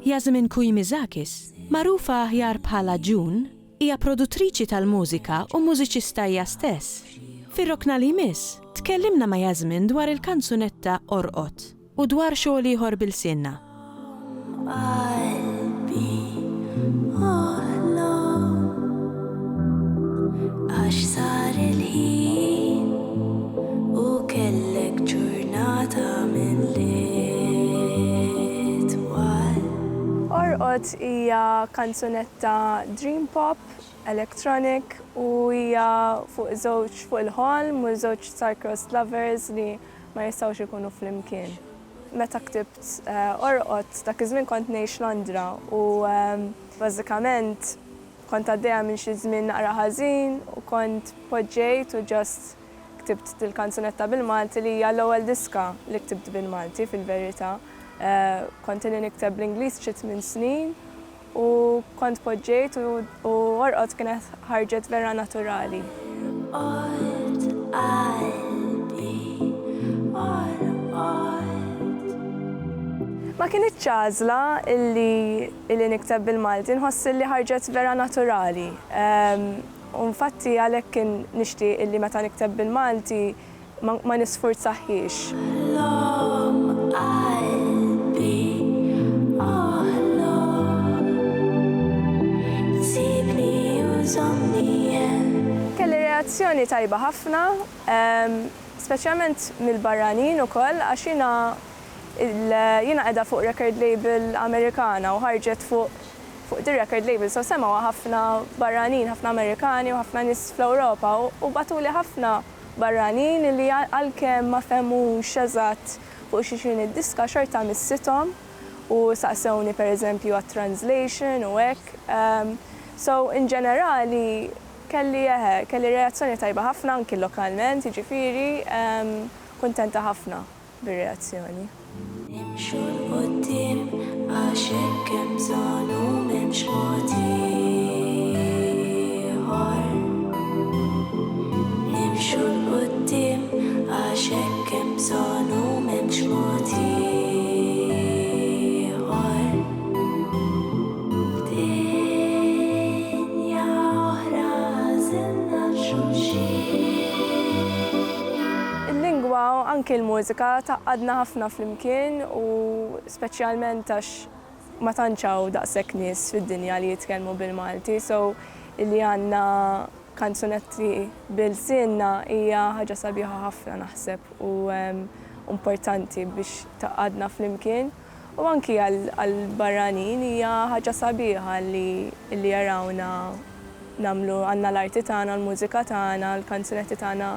Yasmin Kuyimizakis, magħrufa aħjar bħala June, hija produttriċi tal-mużika u mużiċista hija stess. Fir-rokna li jmiss, tkellimna ma' Yasmin dwar il-kanzunetta Orqod u dwar xogħol ieħor bil-sinna. Għax sar il-ħin u kellek ġurnata minn Orqod hija kanzunetta dream pop, electronic u hija fuq il-ħolm u żewġ star-crossed lovers li ma jistgħux ikunu flimkien. Meta ktibt Orqod dak iż-żmien kont ngħix Londra u bażikament kont għaddejja minn xi żmien naqra ħażin u kont poġġejt u ġast ktibt il-kanzunetta bil-Malti li hija l-ewwel diska li ktibt bil-Malti fil-verità. Kont nikteb l-Ingliż xi 8 snin u kont poġġejt u Orqod kienet ħarġet vera naturali. Ma kienitx għażla illi nikteb bil-Malti, nħoss li ħarġet vera naturali. U infatti għalhekk kien nixtieq illi meta nikteb bil-Malti ma nisforzaħħiex. Kelli reazzjoni tajba ħafna, speċjalment mill-barranin ukoll għax jiena qiegħda fuq record label Amerikana u ħarġet fuq di record label, so semgħu ħafna barranin, ħafna Amerikani u ħafna nies fl-Ewropa u batuli ħafna barranin li għalkemm ma fehmux eżatt fuq xi id-diska xorta missithom u saqsewni pereżempju għat-translation u hekk. So in ġenerali kelli reazzjoni tajba ħafna anki lokalment, jiġifieri kuntenta ħafna bir-reazzjoni. Nimxu l-qudiem għax hekk hemm bżonn u m'hemmx mod ieħor. Nimxu l-qudiem għax hekk hemm bżonn u m'hemmx mod ieħor. Il-lingwa u anke l-mużika taqadna ħafna flimkien u speċjalment għax ma tantx daqshekk nies fid-dinja li jitkellmu bil-Malti, so illi għandna kanzunetti bil-sinna hija ħaġa sabiħa ħafna naħseb u importanti biex taqadna flimkien. U anki għall-barranin hija ħaġa sabiħa li jarawna nagħmlu għandna l-arti tagħna, l-mużika tagħna, l-kanzunetti tagħna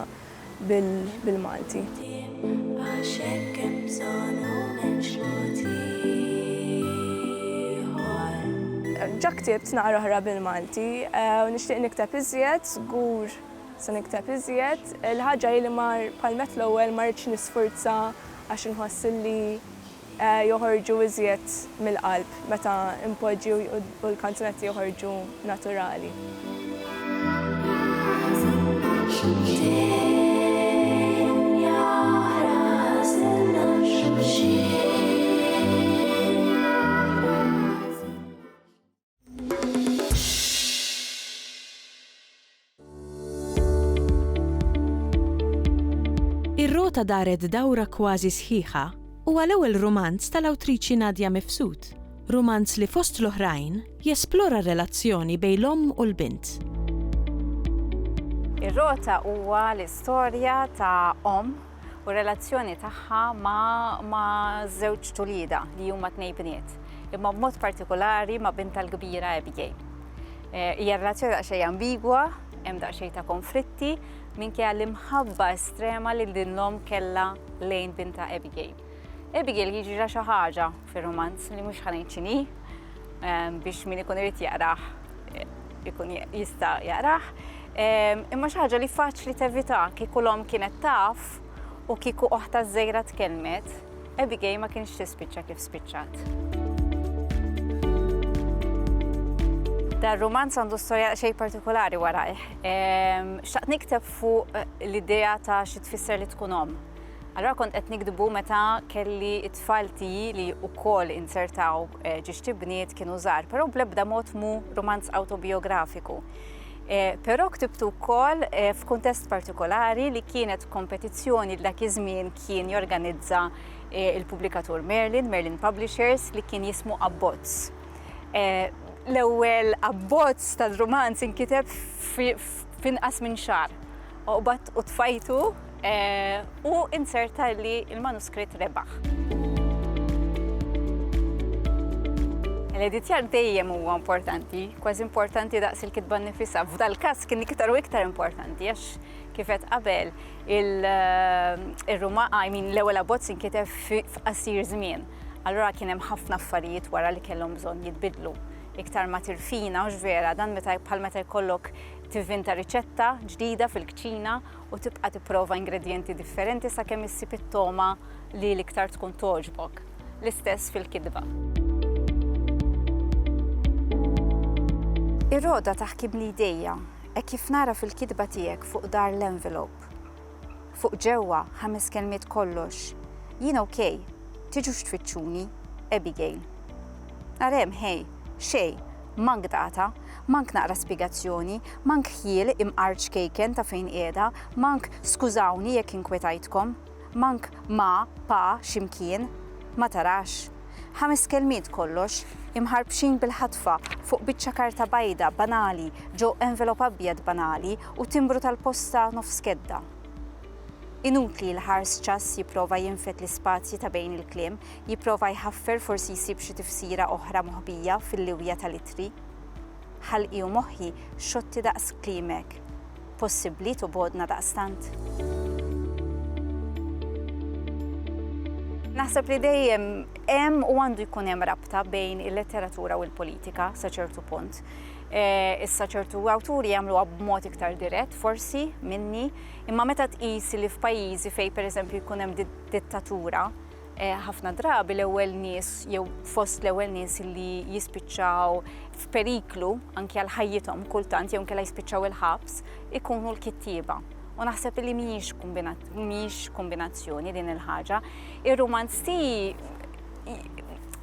bil-Malti. Ġa ktibt naqra oħra bil-Malti u nixtieq nikteb iżjed, żgur se nikteb iżjed. Il-ħaġa li bħal-met l-ewwel ma rridx nisforza għax inħoss li joħorġu iżjed mill-qalb meta impoġġi u l-kanzunetti joħorġu naturali. Ir-rota daret dawra kważi sħiħa huwa l-ewwel romanz tal-awtriċi Nadja Mifsud, romanz li fost l-oħrajn jesplora relazzjoni bejn l-omm u l-bint. Ir-rota huwa l-istorja ta' omm u relazzjoni tagħha ma' żewġ tulida li huma tnejn bniet, imma b'mod partikolari ma' bintha l-kbira Abigail. Hija relazzjoni daqsxejn ambigwa, hemm daqsxejn ta' konflitti minkejja l-imħabba estrema li din l-omm kellha lejn bintha Abigail. Abigail jiġri xi ħaġa fir-romanz li mhux ħanejt x'inhi biex min ikun irid jaqrah ikun jista' jaqrah. Imma xi ħaġa li faċli tevita kieku l-omm kienet taf u kieku oħta żgħira tkellmet, Abigail ma kienx tispiċċa kif spiċċat. Dar-romanz għandu storja xejn partikolari warajh. Xtaqt nikteb fuq l-idea ta' xi tfisser li tkun omm. Allura kont qed nikdbu meta kelli t-tfal tiegħi li wkoll insertaw ġiex bniet kienu żgħar, però bl-ebda mod mhu romanz awtobiografiku. Però ktibtu wkoll f'kuntest partikolari li kienet kompetizzjoni li dak iż-żmien kien jorganizza il-pubblikatur Merlin Publishers li kien jismu Abbozz. L-ewwel abbozz tal-romanz inkiteb f'inqas minn xahar. Uqbad u tfajtu u inserta li il-manuskritt rebaħ. L-editjar dejjem huwa importanti, kważi importanti daqs il-kitba nnifisha. F'dal-każ kien iktar u iktar importanti għax kif qed qabel l-ewwel abbozz inkiteb f'qasir żmien. Allura kien hemm ħafna affarijiet wara li kellhom bżonn jitbidlu. Iktar ma tirfina u ġvera, dan bħal meta jkollok tivvinta riċetta ġdida fil-kċina u tibqa' tipprova ingredjenti differenti sakemm issib it-toma li l-iktar tkun toġbok. L-istess fil-kidba. Ir-roda taħkib li idejja hekk kif nara fil-kidba tiegħek fuq dar l-envelope. Fuq ġewwa 5 kelmiet kollox. Jien okej, tiġux tfittxuni, Abigail. Narem, hej, xej, mank data, mank naqra spiegazzjoni, mank ħiel imqarċ kejken ta' fejn qiegħda, mank skużawni jekk inkwetajtkom, mank ma, pa, ximkien, ma tarax. 5 kelmiet kollox, imħarbxin bil-ħatfa fuq biċċa karta bajda banali, ġew envelop abjad banali u timbru tal-posta nofskedda. Inutli l-ħars ċass jipprova jinfet l-ispazji ta' bejn il-kliem, jipprova jħaffer forsi jsib xi tifsira oħra moħbija fil-liwja tal-ittri. Ħalqi u moħħi xotti daqs kliemek. Possibbli tobodna daqstant. Naħseb li dejjem hemm u għandu jkun hemm rabta bejn il-letteratura u l-politika sa ċertu punt. Issa ċertu awturi jagħmluha b'mod iktar dirett forsi minni, imma meta tqis li f'pajjiżi fejn pereżempju jkun hemm dittatura, ħafna drabi l-ewwel nies jew fost l-ewwel nies li jispiċċaw f'periklu anke għal ħajjithom kultant jew inkella jispiċċaw il-ħabs ikunu l-kittieba. U naħseb li mhijiex kombinazzjoni din il-ħaġa. Ir-romanz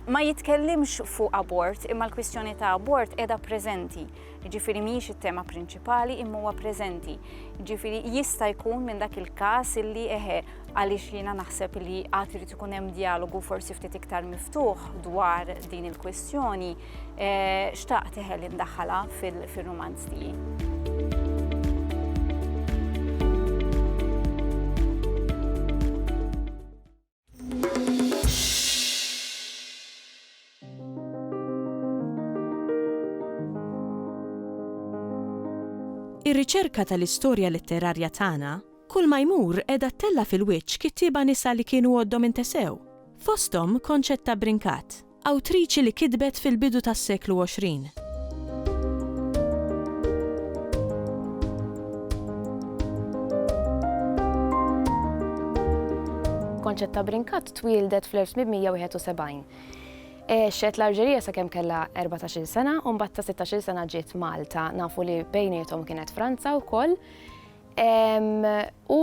ma jitkellimx fuq abort, imma l-kwistjoni ta' abort qiegħda preżenti. Jiġifieri mhijiex it-tema prinċipali imma huwa preżenti. Jiġifieri jista' jkun minn dak il-każ illi għaliex jiena naħseb li għad irid ikun hemm dialogu forsi ftit iktar miftuħ dwar din il-kwistjoni, xtaqt li ndaħħalha fir-romanz tiegħi. Ir-riċerka tal-istorja letterarja tagħna kull ma jmur qiegħda tella fil-wiċċ kittieba nisa li kienu għoddhom intesew. Fosthom Konċetta Brinkat, awtriċi li kitbet fil-bidu tas-seklu 20. Konċetta Brinkat twildet fl-1971. Xed l-Alġerija sakemm kellha 14 sena u mbagħad ta' 16 sena ġiet Malta, nafu li bejniethom kienet Franza wkoll. U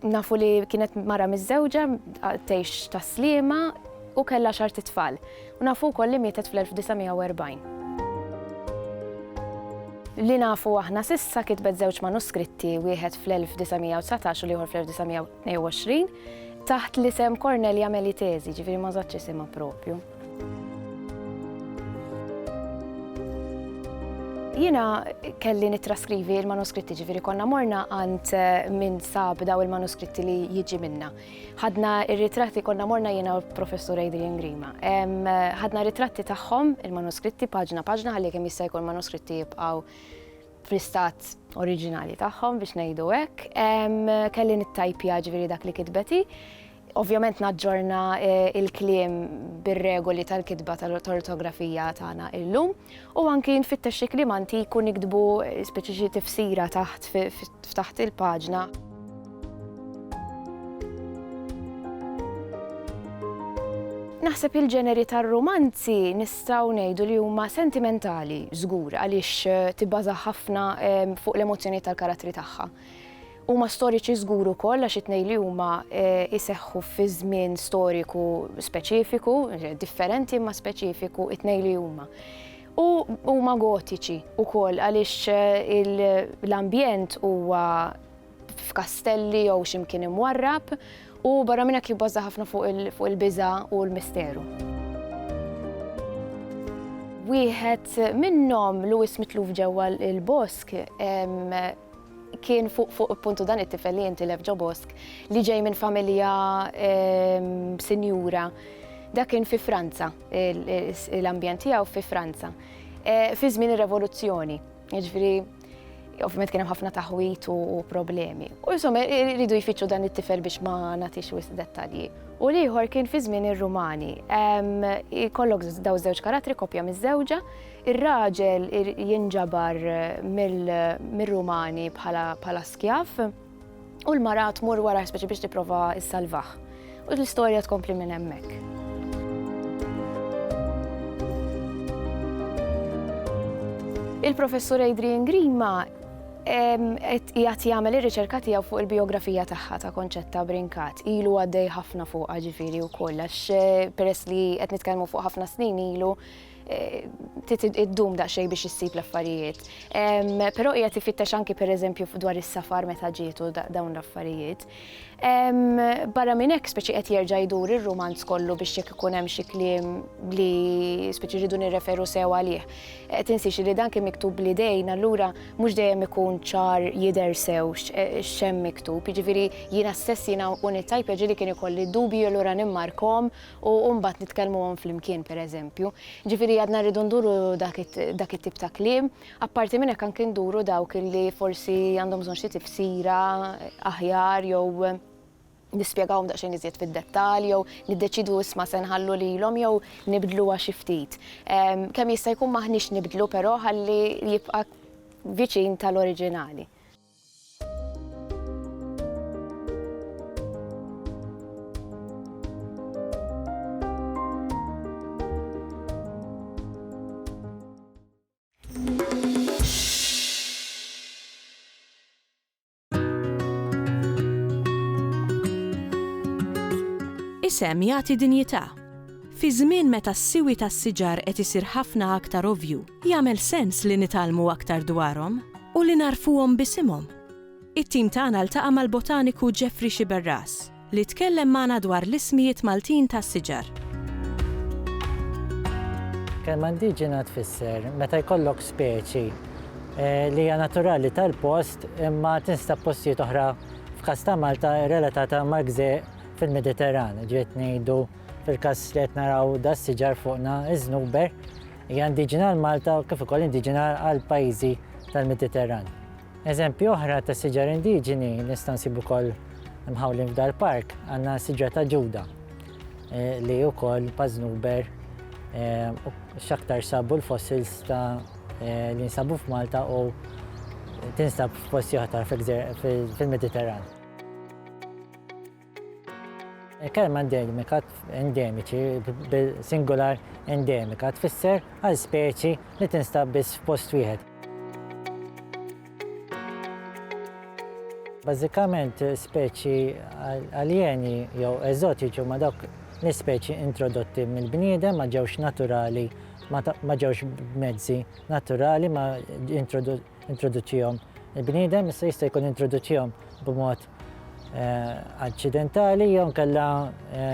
nafu li kienet mara miż-żewġa tgħix ta' sliema u kellha xart tfal. U nafu wkoll li mietet fl-1940. Li nafu aħna s'issa kitbet żewġ manuskritti, wieħed fl-1919 u ieħor fl-1922, taħt l-isem Cornelia Melitesi, ġifieri ma żgħodx isimha propju. Jiena kelli nittraskrivi l-manuskritti, ġifieri konna morna għand min sab daw il-manuskritti li jiġi minna. Ħadna ir-ritratti, konna morna jiena u professur Adrian Grima. Ħadna ritratti tagħhom, il-manuskritti paġna ħalli kemm jista' jkun manuskritti jibqgħu fl-istat oriġinali tagħhom biex ngħidu hekk. Kelli nittajpja ġifieri dak li kitbeti. Ovvjament naġġorna il-kliem bir-regoli tal-kitba tal-ortografija tagħna illum u anki nfittex xi kliem antiku nikdbu speċiċi tifsira taħt il-paġna. Naħseb il-ġeneri tar-romanzi nistgħu ngħidu li huma sentimentali żgur għaliex tibbaża ħafna fuq l-emozzjoni tal-karattri tagħha. Huma storiċi żgur ukoll għax it-tnejn li huma iseħħu fi żmien storiku speċifiku, differenti imma speċifiku it-tnejn li huma. U huma gotiċi wkoll għaliex l-ambjent huwa f'kastelli jew x'imkien imwarrab u barra minn hekk jibbaża ħafna fuq il-biża' u l-misteru. Wieħed minnhom Lewis mitluf ġewwa l-Bosk kien fuq puntu dan it-tifel li jintilef ġo Bosk li ġej minn familja sinjura. Dak kien fi Franza, l-ambjent tiegħu fi Franza. Fi żmien ir-Revoluzzjoni, jiġifieri ovvjament kien hemm ħafna taħwit u problemi. U insomma jridu jfittxu dan it-tifel biex ma nagħtix wisq dettalji. U l-ieħor kien fi żmien ir-Rumani. Jkollok daw żewġ karattri koppja miż-żewġa, ir-raġel jinġabar mir-Rumani bħala skjaf u l-mara tmur wara speċi biex tipprova issalvah. U l-istorja tkompli minn hemmhekk. Il-professur Adrian Grima qed jagħmel ir-riċerka tiegħu fuq il-biografija tagħha ta' Konċetta Brinkat. Ilu għaddej ħafna fuqha ġifieri wkoll għax peress li qed nitkellmu fuq ħafna snin ilu id-dum daqsxejn biex issib l-affarijiet. Però qiegħed ifittex anki pereżempju dwar is-safar meta ġietu dawn l-affarijiet. Barra minn hekk speċi qed jerġa' jdur ir-rumanz kollu biex jekk ikun hemm xi kliem li speċi rridu nirreferu sew għalih. Tinsix li dan kien miktub bl-idejn, allura mhux dejjem ikun ċar jidher sew x'hemm miktub. Jiġifieri jiena stess jiena unitajp ġieli kien ikolli dubju allura nimmarkhom u mbagħad nitkellmuhom flimkien pereżempju. Ġifieri għadna rridu nduru dak it-tip ta' kliem, apparti minn hekk anke nduru dawk li forsi għandhom bżonn xi tifsira aħjar jew nispjegawhom daqsxejn iżjed fid-dettall jew niddeċidu isma' se nħallu lilhom jew nibdluha xi ftit. Kemm jista' jkun maħniex nibdlu però ħalli jibqa' viċin tal-oriġinali. Isem jagħti dinjità. Fi żmien meta s-siwi tas-siġar qed isir ħafna aktar ovvju, jagħmel sens li nitalmu aktar dwarhom u li narfuhom b'isimhom. It-tim tagħna ltaqa' mal-botaniku Jeffrey Xiberras li tkellem magħna dwar l-ismijiet Maltin tas-siġar. Kelma indiġena tfisser meta jkollok speċi li hija naturali tal-post imma tinstab postijiet oħra f'każ ta' Malta relatata ma' gżejjer fil-Mediterran. Ġiet ngħidu fil-każ li qed naraw da s-siġar fuqna iż-żnuber hija indiġena l-Malta u kif ukoll indiġena għal pajjiżi tal-Mediterran. Eżempju oħra ta' siġar indiġeni nistgħu nsibu wkoll mħawlin f'dal park għandna siġar ta' Ġuda li wkoll pa' żnuber x'aktar sabu l-fossils li nsabu f'Malta u tinstab f'posti oħra fil-Mediterran. Kelma endemiċi, bil-singular endemika, tfisser għal speċi li tinstab biss f'post wieħed. Bażikament speċi aljeni jew eżotiċi huma dawk l-ispeċi introdotti mill-bniedem ma ġewx naturali, ma ġewx b'mezzi naturali ma introduċihom il-bniedem, issa jista' jkun introduċihom b'mod accidentali jew nkella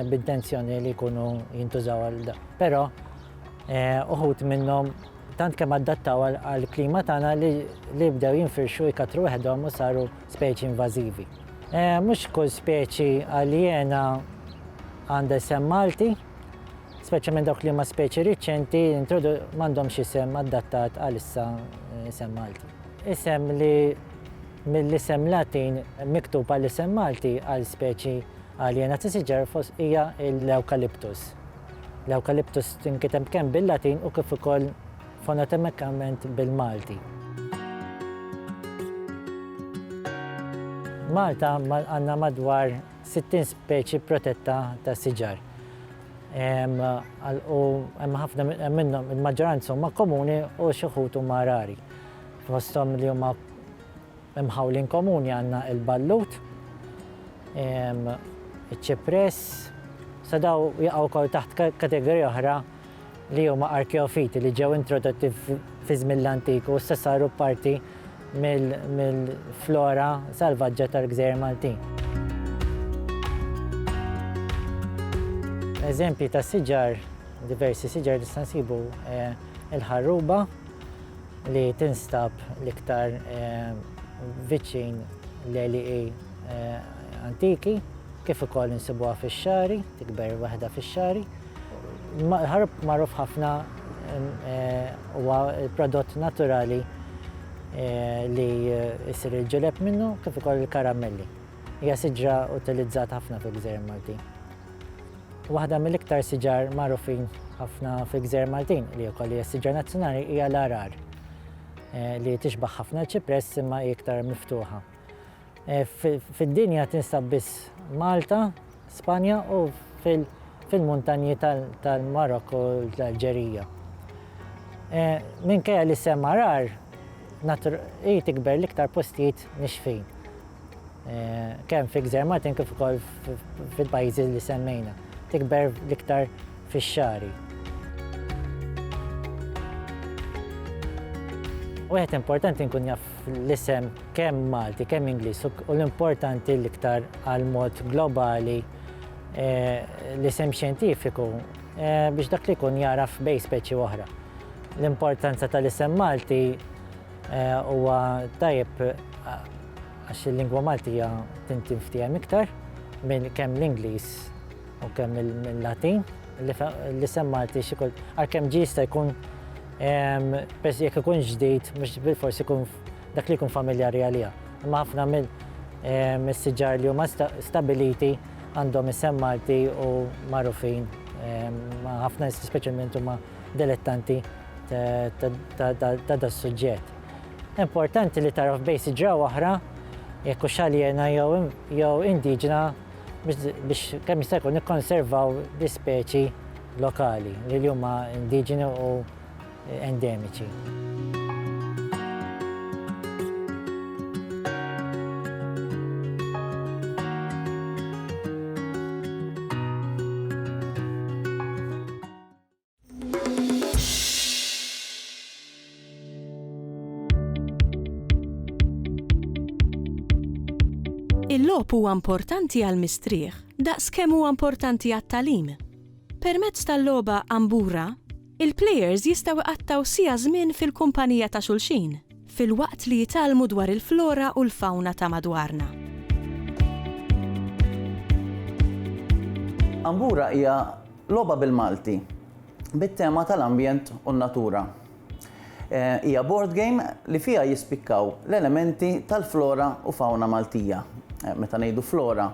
b'intenzjoni li jkunu jintużaw għal da. Però uħud minnhom tant kemm adattaw għall-klima tagħna li bdew jinfirxu jkatru waħedhom u saru speċi invażivi. Mhux kull speċi aljena għandha isem Malti, speċjalment dawk li huma speċi riċenti m'għandhomx isem adattat għal issa isem Malti. Isem li mill-isem Latin miktub għall-isem Malti għal speċi aljena ta' siġar hija l-eukaliptus. L-eukaliptus tinkiteb kemm bil-Latin u kif ukoll fonetimikament bil-Malti. Malta għandna madwar 60 speċi protetta ta' siġar. U hemm ħafna minnhom il-maġġoranza huma komuni u xi wħud huma rari. Fosthom li huma mħawlin komuni għandna il-ballut, iċ-ċipress, sa daw jaqgħu wkoll taħt kategorija oħra li huma arkeofiti li ġew introdotti fi żmien l-antiku u issa saru parti mill-flora salvaġġa tal-Gżejjer Maltin. Eżempji ta' siġar, diversi siġar li nsibu il-ħarruba li tinstab l-iktar viċin l-LEA antiki, kif ukoll insibuha fix-xari, tikber waħda fix-xari. Ħarb magħruf ħafna huwa prodott naturali li jsir il-ġuleb minnu kif ukoll il-karamelli. Hija siġra utilizzata ħafna fil-Gżejjer Maltin. Waħda mill-iktar siġar magħrufin ħafna fil-Gżejjer Maltin li wkoll hija siġar nazzjonali hija l-arar li tixbaħ ħafna ċipress imma iktar miftuħa. Fid-dinja tinstab biss Malta, Spanja u fil-muntanji tal-Marokko u l-Alġerija. Minkejja li sem arar, tikber l-iktar postijiet nixfin. Kemm fi Gżejjer Maltin kif ukoll fil-pajjiżi li semmejna. Tikber l-iktar fix-xari. Wieħed importanti nkun jaf l-isem kemm Malti, kemm Ingliż u l-importanti l-iktar għal mod globali l-isem xjentifiku biex dak li jkun jaraf bej speċi oħra. L-importanza tal-isem Malti huwa tajjeb għax il-lingwa Maltija tintinftiehem iktar minn kemm l-Ingliż u kemm il-Latin. L-isem Malti xi kull għalkemm jista' jkun bes jekk ikun ġdid mhux bil-forsi jkun dak li jkun familjari għaliha. Imma ħafna mill-siġar li huma stabiliti għandhom isem Malti u magħrufin ma' ħafna speċjalment huma dilettanti ta' da suġġett. Importanti li taraf bej siġra oħra jekk hux aljena jew indiġena biex kemm jista' jkun nikkonservaw l-ispeċi lokali li huma indiġeni u endemiċi. Il-logħob huwa importanti għall-mistrieħ, daqskemm huwa importanti għat-tagħlim. Permezz tal-logħba Ambura, il-plejers jistgħu iqattaw sija żmien fil-kumpanija ta' xulxin, filwaqt li jitgħallmu dwar il-flora u l-fawna ta' madwarna. Ambura hija logħba bil-Malti, bit-tema tal-ambjent u n-natura. Hija board game li fiha jispikkaw l-elementi tal-flora u fawna Maltija. Meta ngħidu flora,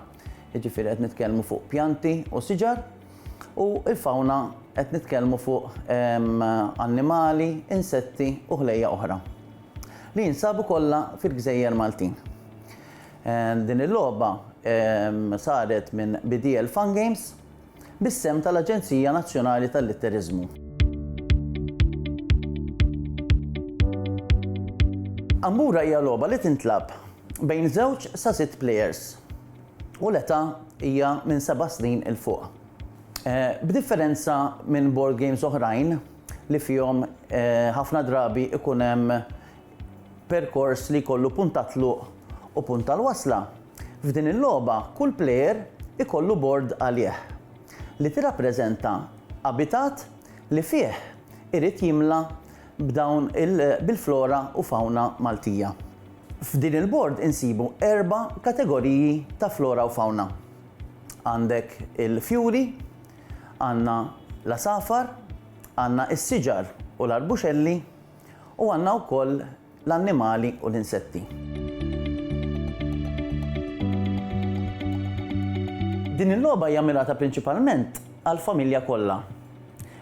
jiġifieri qed nitkellmu fuq pjanti u siġar, u l-fawna qed nitkellmu fuq annimali, insetti u ħlejja oħra li jinsabu kollha fil-Gżejjer Maltin. Din il-logħba saret minn BDL Fun Games bis-sem tal-Aġenzija Nazzjonali tal-Litteriżmu. Ambura hija logħba li tintlab bejn 2 sa 6 plejers u l-età hija minn 7 snin il fuq. B'differenza minn board games oħrajn li fihom ħafna drabi ikun hemm perkors li jkollu punta tluq u punta l-wasla, f'din il-logħba kull plejer ikollu board għalih li tirrappreżenta abitat li fih irid jimla bil-flora u fawna Maltija. F'din il-bord insibu 4 kategoriji ta' flora u fawna. Għandek il-fjuri, għandna l-asafar, għandna is-siġar u l-arbuxelli u għandna wkoll l-annimali u l-insetti. Din il-logħba hija mirata prinċipalment għall-familja kollha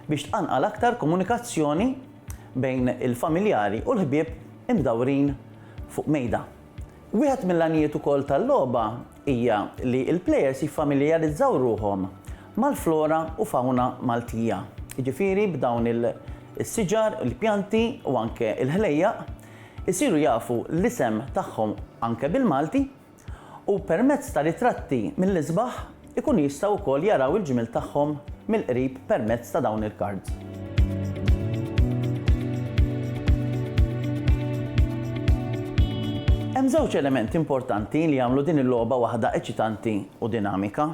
biex tqanqal aktar komunikazzjoni bejn il-familjari u l-ħbieb imdawrin fuq mejda. Wieħed mill-għanijiet ukoll tal-logħba hija li l-plejers jiffamiljarizzaw ruhom mal-flora u fawna Maltija. Jiġifieri b'dawn il-siġar, il-pjanti u anke il-ħlejjaq isiru jafu l-isem tagħhom anke bil-Malti u permezz ta' ritratti mill-isbaħ ikun jistgħu wkoll jaraw il-ġimil tagħhom mill-qrib permezz ta' dawn il-cards. Hemm żewġ elementi importanti li jagħmlu din il-logħba waħda eċitanti u dinamika.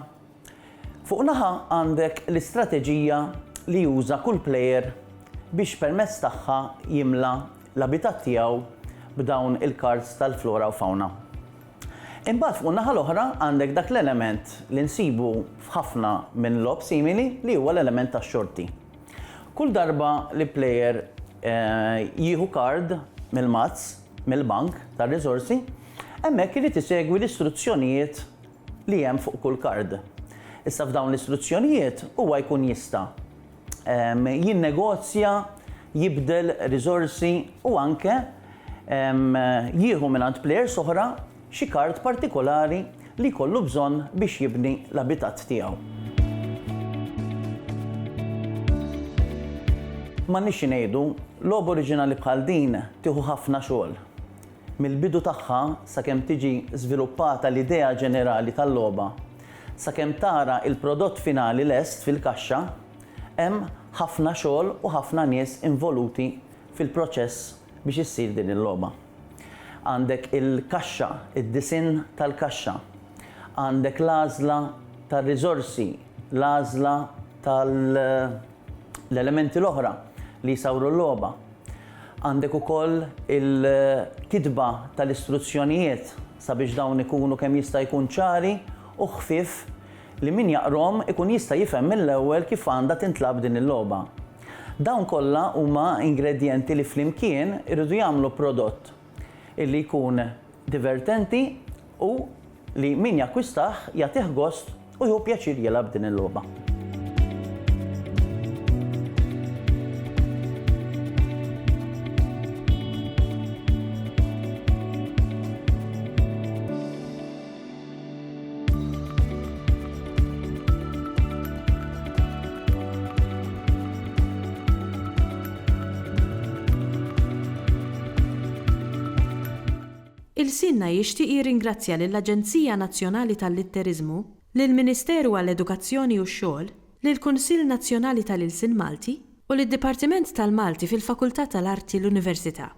Fuq naħa għandek l-istrateġija li juża kull plejer biex permezz tagħha jimla l-abitat tiegħu b'dawn il-cards tal-flora u fawna. Imbagħad fuq naħa l-oħra għandek dak l-element li nsibu f'ħafna minn logħob simili li huwa l-element tax-xorti. Kull darba li plejer jieħu card mill-mazz, mill-bank tar-riżorsi, hemmhekk irid isegwi l-istruzzjonijiet li hemm fuq kull card. Issa f'dawn l-istruzzjonijiet huwa jkun jista' jinnegozja, jibdel riżorsi u anke jieħu mingħand plejers oħra xi kart partikolari li jkollu bżonn biex jibni l-abitat tiegħu. M'għandniex ngħidu, logħba oriġinali bħal din tieħu ħafna xogħol. Mill-bidu tagħha sakemm tiġi żviluppata l-idea ġenerali tal-logħba, sakemm tara il-prodott finali lest fil-kaxxa, hemm ħafna xogħol u ħafna nies involuti fil-proċess biex issir din il-logħba. Għandek il-kaxxa, id-disinn tal-kaxxa, għandek l-għażla tar-riżorsi, l-għażla tal-elementi l-oħra li jsawru l-logħba. Għandek ukoll il-kitba tal-istruzzjonijiet sabiex dawn ikunu kemm jista' jkun ċari u ħfief li min jaqrom ikun jista' jifhem mill-ewwel kif għandha tintlab din il-logħba. Dawn kollha huma ingredjenti li flimkien irridu jagħmlu prodott illi jkun divertenti u li min jakkwistah jagħtih gost u jieħu pjaċir jilgħab din il-logħba. Il-Sinna jixtieq jirringrazzja lill-Aġenzija Nazzjonali tal-Litterizmu, lill-Ministeru għall-Edukazzjoni u x-Xogħol, lill-Kunsill Nazzjonali tal-Ilsien Malti u lid-Dipartiment tal-Malti fil-Fakultà tal-Arti l-Università.